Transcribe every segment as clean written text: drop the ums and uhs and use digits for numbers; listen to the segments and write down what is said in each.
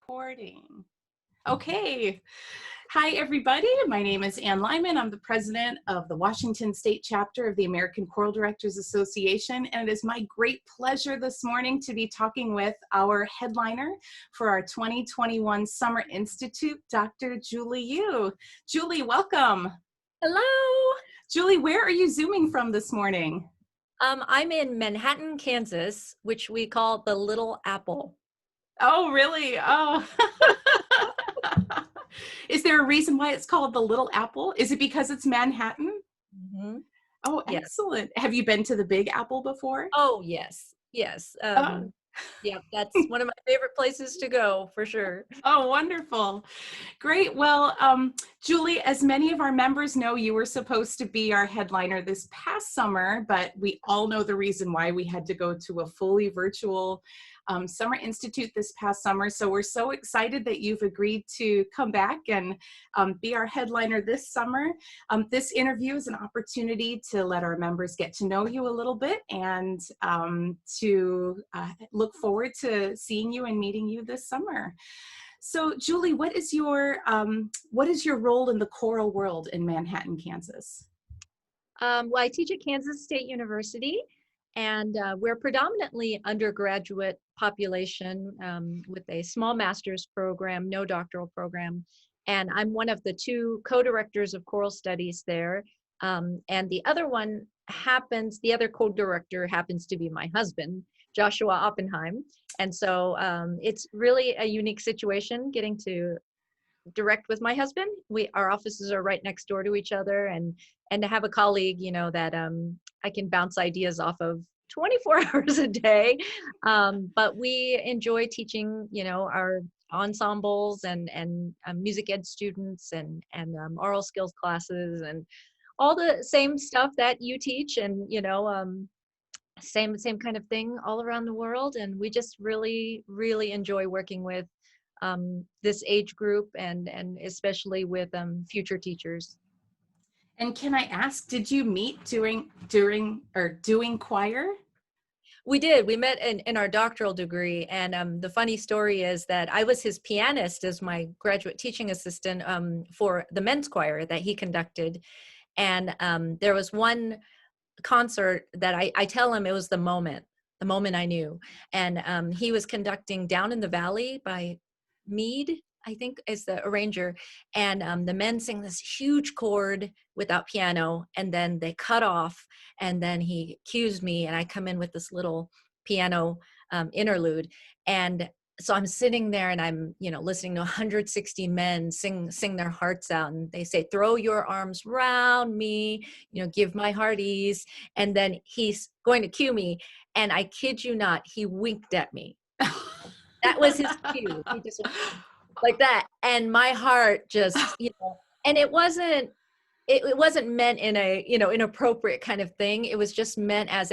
Recording. Okay. Hi, everybody. My name is Ann Lyman. I'm the president of the Washington State chapter of the American Choral Directors Association, and it is my great pleasure this morning to be talking with our headliner for our 2021 Summer Institute, Dr. Julie Yu. Julie, welcome. Hello. Julie, where are you Zooming from this morning? I'm in Manhattan, Kansas, which we call the Little Apple. Oh, really? Oh. Is there a reason why it's called the Little Apple? Is it because it's Manhattan? Mm-hmm. Oh, Yes. excellent. Have you been to the Big Apple before? Oh, yes. Yes. Oh, Yeah, that's one of my favorite places to go for sure. oh, wonderful. Great. Well, Julie, as many of our members know, you were supposed to be our headliner this past summer, but we all know the reason why we had to go to a fully virtual Summer Institute this past summer. So we're so excited that you've agreed to come back and be our headliner this summer. This interview is an opportunity to let our members get to know you a little bit and to look forward to seeing you and meeting you this summer. So, Julie, what is your role in the choral world in Manhattan, Kansas? Well, I teach at Kansas State University, and we're predominantly undergraduate population with a small master's program, no doctoral program. And I'm one of the two co-directors of choral studies there. And the other co-director happens to be my husband, Joshua Oppenheim. And so it's really a unique situation getting to direct with my husband. Our offices are right next door to each other, and to have a colleague, that I can bounce ideas off of 24 hours a day. But we enjoy teaching, our ensembles and music ed students and oral skills classes and all the same stuff that you teach, and same kind of thing all around the world. And we just really enjoy working with this age group and especially with future teachers. And can I ask, did you meet doing choir? We did. We met in our doctoral degree. And the funny story is that I was his pianist as my graduate teaching assistant for the men's choir that he conducted. And there was one concert that I tell him it was the moment I knew. And he was conducting Down in the Valley by Mead, I think is the arranger. And the men sing this huge chord without piano, and then they cut off, and then he cues me, and I come in with this little piano interlude. And so I'm sitting there and I'm, listening to 160 men sing their hearts out, and they say, "Throw your arms round me, give my heart ease." And then he's going to cue me, and I kid you not, he winked at me. That was his cue. He just went like that, and my heart just, and it wasn't meant in a inappropriate kind of thing. It was just meant as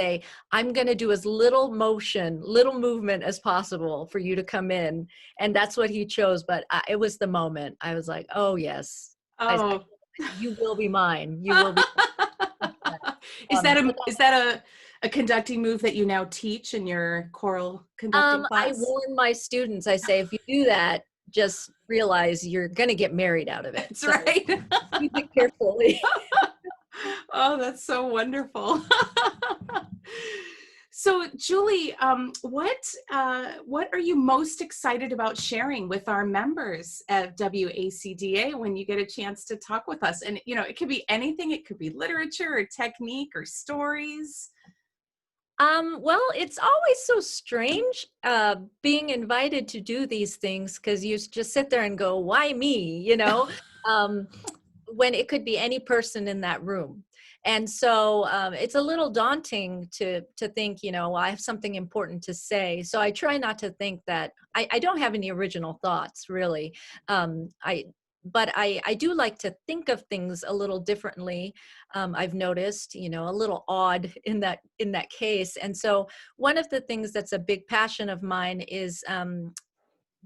I'm going to do as little movement as possible for you to come in. And that's what he chose. But it was the moment I was like, oh yes, Oh. you will be mine. You will be Is that but a conducting move that you now teach in your choral conducting I class? warn my students, I say, if you do that, just realize you're going to get married out of it. That's So right. use it carefully. Oh, that's so wonderful. So, Julie, what are you most excited about sharing with our members at WACDA when you get a chance to talk with us? And it could be anything. It could be literature or technique or stories. Well, it's always so strange being invited to do these things, because you just sit there and go, why me? Um, when it could be any person in that room. And so it's a little daunting to think, I have something important to say. So I try not to think that I don't have any original thoughts, really. But I do like to think of things a little differently. I've noticed, a little odd in that case. And so one of the things that's a big passion of mine is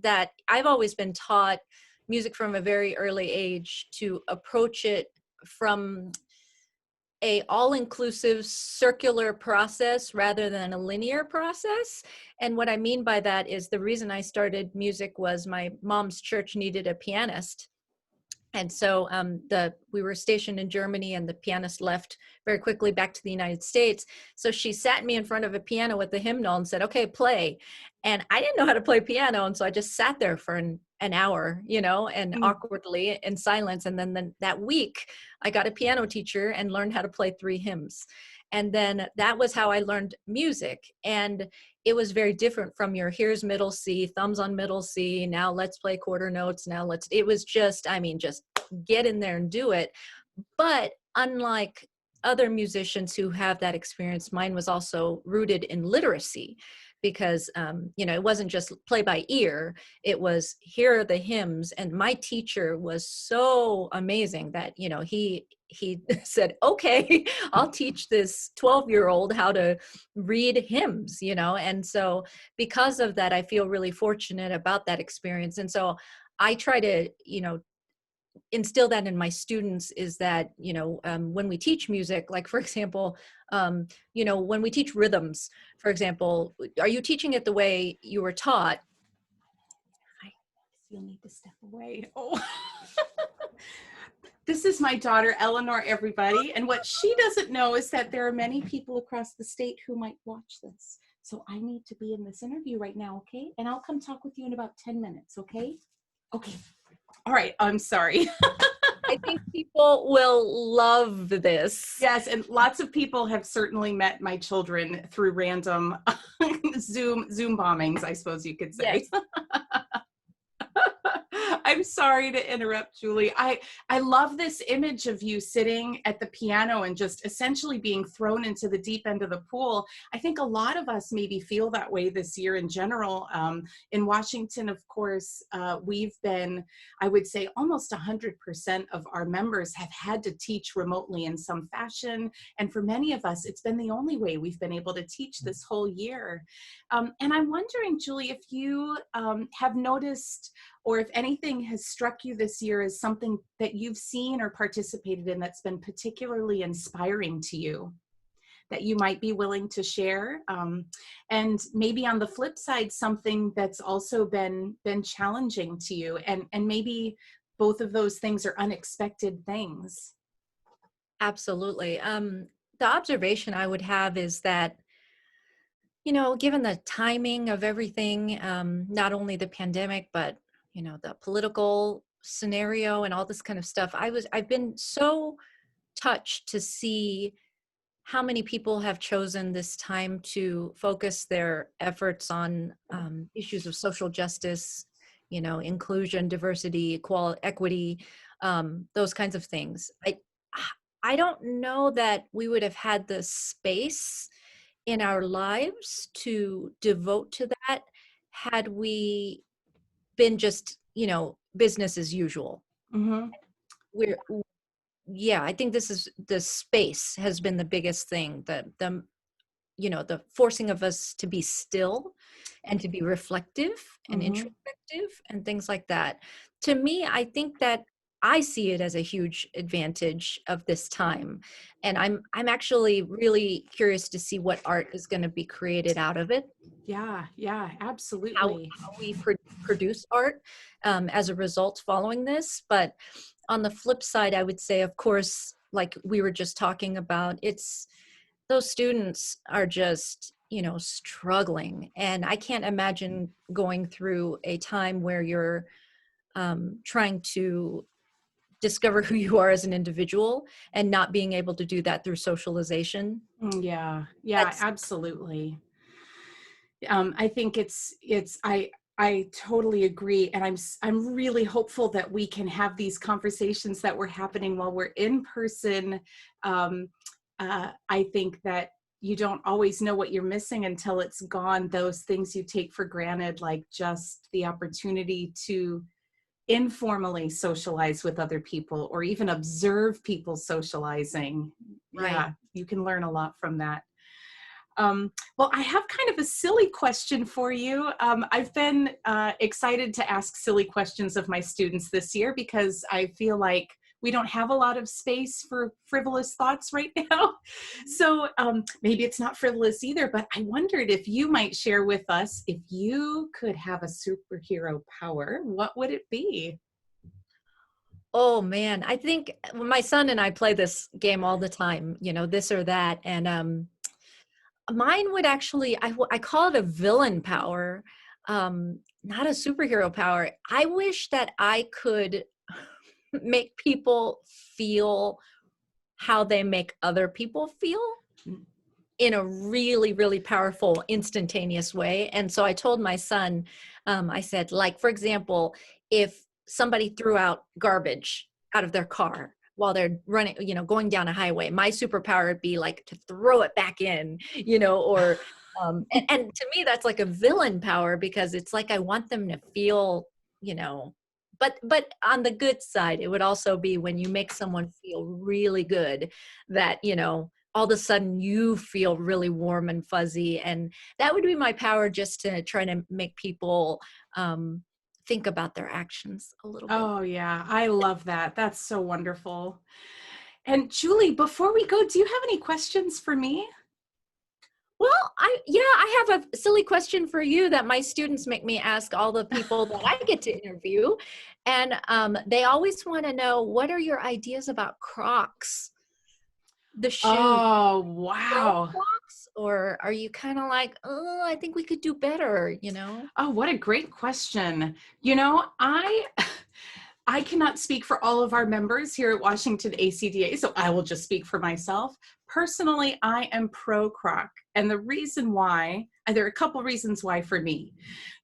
that I've always been taught music from a very early age to approach it from a all-inclusive circular process rather than a linear process. And what I mean by that is the reason I started music was my mom's church needed a pianist. And so we were stationed in Germany, and the pianist left very quickly back to the United States. So she sat me in front of a piano with the hymnal and said, okay, play. And I didn't know how to play piano. And so I just sat there for an hour, and Mm. awkwardly in silence. And then that week, I got a piano teacher and learned how to play 3 hymns. And then that was how I learned music. And it was very different from your here's middle C, thumbs on middle C, now let's play quarter notes, it was just, just get in there and do it. But unlike other musicians who have that experience, mine was also rooted in literacy, because it wasn't just play by ear, it was here are the hymns. And my teacher was so amazing that he said, okay, I'll teach this 12-year-old how to read hymns, and so because of that, I feel really fortunate about that experience. And so I try to instill that in my students, is that when we teach music, like for example, when we teach rhythms, for example, are you teaching it the way you were taught? You'll need to step away. Oh. This is my daughter, Eleanor, everybody. And what she doesn't know is that there are many people across the state who might watch this. So I need to be in this interview right now, okay? And I'll come talk with you in about 10 minutes, okay? Okay. All right. I'm sorry. I think people will love this. Yes, and lots of people have certainly met my children through random Zoom bombings, I suppose you could say. Yes. I'm sorry to interrupt, Julie. I love this image of you sitting at the piano and just essentially being thrown into the deep end of the pool. I think a lot of us maybe feel that way this year in general. In Washington, of course, we've been, I would say, almost 100% of our members have had to teach remotely in some fashion. And for many of us, it's been the only way we've been able to teach this whole year. And I'm wondering, Julie, if you have noticed, or if anything has struck you this year as something that you've seen or participated in that's been particularly inspiring to you, that you might be willing to share. And maybe on the flip side, something that's also been challenging to you, and maybe both of those things are unexpected things. Absolutely. The observation I would have is that, given the timing of everything, not only the pandemic, but, the political scenario and all this kind of stuff, I've been so touched to see how many people have chosen this time to focus their efforts on issues of social justice, inclusion, diversity, equality, equity, those kinds of things. I don't know that we would have had the space in our lives to devote to that had we been just, business as usual. Mm-hmm. We're Yeah, I think the space has been the biggest thing, the forcing of us to be still and to be reflective and Mm-hmm. introspective and things like that. To me, I think that I see it as a huge advantage of this time. And I'm actually really curious to see what art is going to be created out of it, Yeah, how absolutely. we produce art as a result following this. But on the flip side, I would say, of course, like we were just talking about, it's those students are just, struggling. And I can't imagine going through a time where you're trying to discover who you are as an individual and not being able to do that through socialization. Yeah, That's absolutely. I think I totally agree, and I'm really hopeful that we can have these conversations that were happening while we're in person. I think that you don't always know what you're missing until it's gone. Those things you take for granted, like just the opportunity to informally socialize with other people, or even observe people socializing. right. Yeah, you can learn a lot from that. Well, I have kind of a silly question for you. I've been excited to ask silly questions of my students this year because I feel like we don't have a lot of space for frivolous thoughts right now. So maybe it's not frivolous either, but I wondered if you might share with us, if you could have a superhero power, what would it be? Oh man, I think my son and I play this game all the time, this or that. And mine would actually, I call it a villain power, not a superhero power. I wish that I could make people feel how they make other people feel in a really, really powerful, instantaneous way. And so I told my son, I said, like, for example, if somebody threw out garbage out of their car while they're running, going down a highway, my superpower would be like to throw it back in, or, and to me, that's like a villain power because it's like I want them to feel, you know, but on the good side, it would also be when you make someone feel really good that, all of a sudden you feel really warm and fuzzy. And that would be my power, just to try to make people think about their actions a little bit. Oh, yeah, I love that. That's so wonderful. And Julie, before we go, do you have any questions for me? Well, I have a silly question for you that my students make me ask all the people that I get to interview. And they always want to know, what are your ideas about Crocs, the shoe? Oh, Pro wow. Crocs? Or are you kind of like, oh, I think we could do better, Oh, what a great question. I cannot speak for all of our members here at Washington ACDA, so I will just speak for myself. Personally, I am pro Croc. And the reason why, and there are a couple reasons why for me.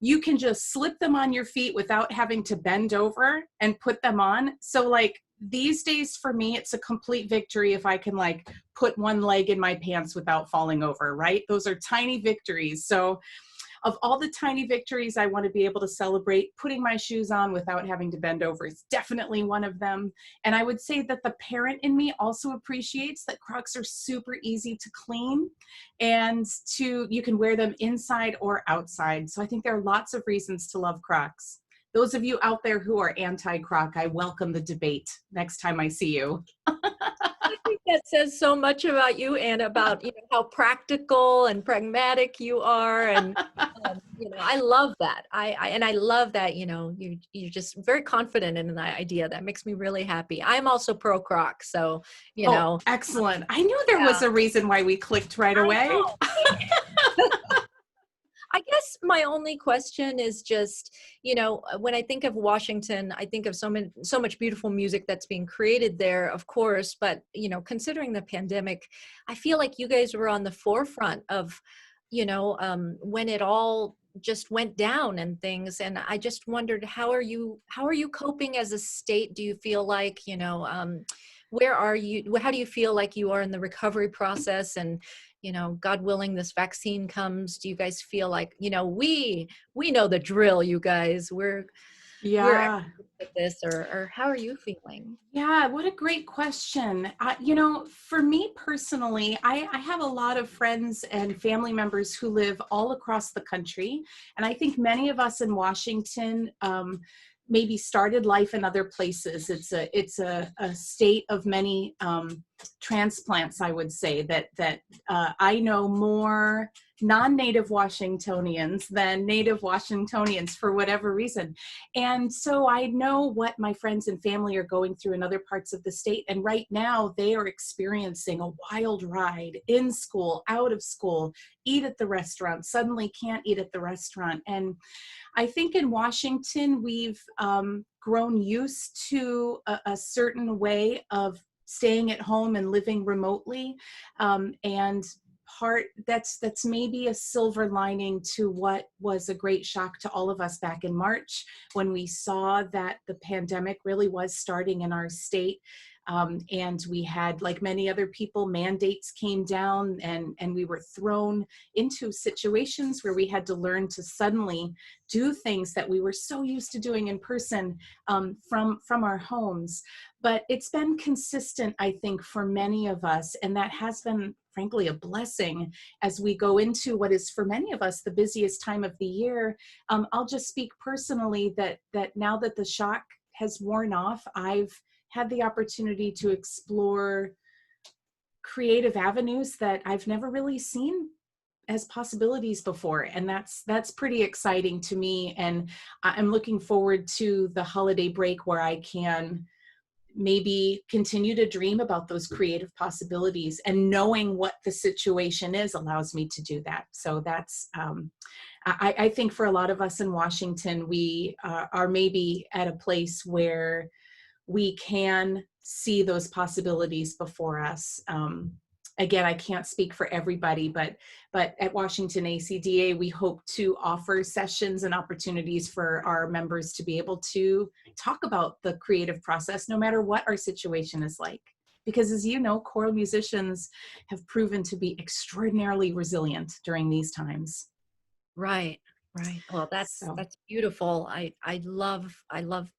You can just slip them on your feet without having to bend over and put them on. So like these days for me, it's a complete victory if I can like put one leg in my pants without falling over, right? Those are tiny victories. So of all the tiny victories I want to be able to celebrate, putting my shoes on without having to bend over is definitely one of them. And I would say that the parent in me also appreciates that Crocs are super easy to clean, and you can wear them inside or outside. So I think there are lots of reasons to love Crocs. Those of you out there who are anti-Croc, I welcome the debate next time I see you. I think that says so much about you, and about how practical and pragmatic you are. And I love that. I love that you're just very confident in that idea. That makes me really happy. I'm also pro Croc, so Oh, excellent. I knew there yeah, was a reason why we clicked right I away. know. I guess my only question is just, when I think of Washington, I think of so much beautiful music that's being created there, of course. But, considering the pandemic, I feel like you guys were on the forefront of, when it all just went down and things. And I just wondered, how are you coping as a state? Do you feel like, where are you? How do you feel like you are in the recovery process? And God willing, this vaccine comes. Do you guys feel like, we know the drill, you guys? We're Yeah. experts at this, or how are you feeling? Yeah, what a great question. For me personally, I have a lot of friends and family members who live all across the country. And I think many of us in Washington maybe started life in other places. It's a state of many transplants, I would say, that I know more non-native Washingtonians than native Washingtonians for whatever reason. And so I know what my friends and family are going through in other parts of the state. And right now they are experiencing a wild ride in school, out of school, eat at the restaurant, suddenly can't eat at the restaurant. And I think in Washington, we've grown used to a certain way of staying at home and living remotely. And that's maybe a silver lining to what was a great shock to all of us back in March, when we saw that the pandemic really was starting in our state. And we had, like many other people, mandates came down, and we were thrown into situations where we had to learn to suddenly do things that we were so used to doing in person, from our homes. But it's been consistent, I think, for many of us, and that has been, frankly, a blessing as we go into what is, for many of us, the busiest time of the year. I'll just speak personally that now that the shock has worn off, I've had the opportunity to explore creative avenues that I've never really seen as possibilities before, and that's pretty exciting to me. And I'm looking forward to the holiday break where I can maybe continue to dream about those creative possibilities, and knowing what the situation is allows me to do that. So that's I think for a lot of us in Washington, we are maybe at a place where we can see those possibilities before us. Again, I can't speak for everybody, but at Washington ACDA, we hope to offer sessions and opportunities for our members to be able to talk about the creative process, no matter what our situation is like. Because as you know, choral musicians have proven to be extraordinarily resilient during these times. Right, right. Well, So that's beautiful. I love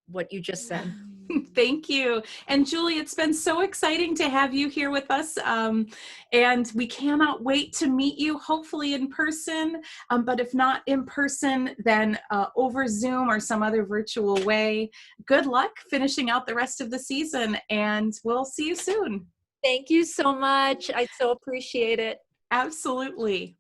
what you just said. thank you. And Julie, it's been so exciting to have you here with us. And we cannot wait to meet you, hopefully in person. But if not in person, then over Zoom or some other virtual way. Good luck finishing out the rest of the season, and we'll see you soon. Thank you so much. I so appreciate it. Absolutely.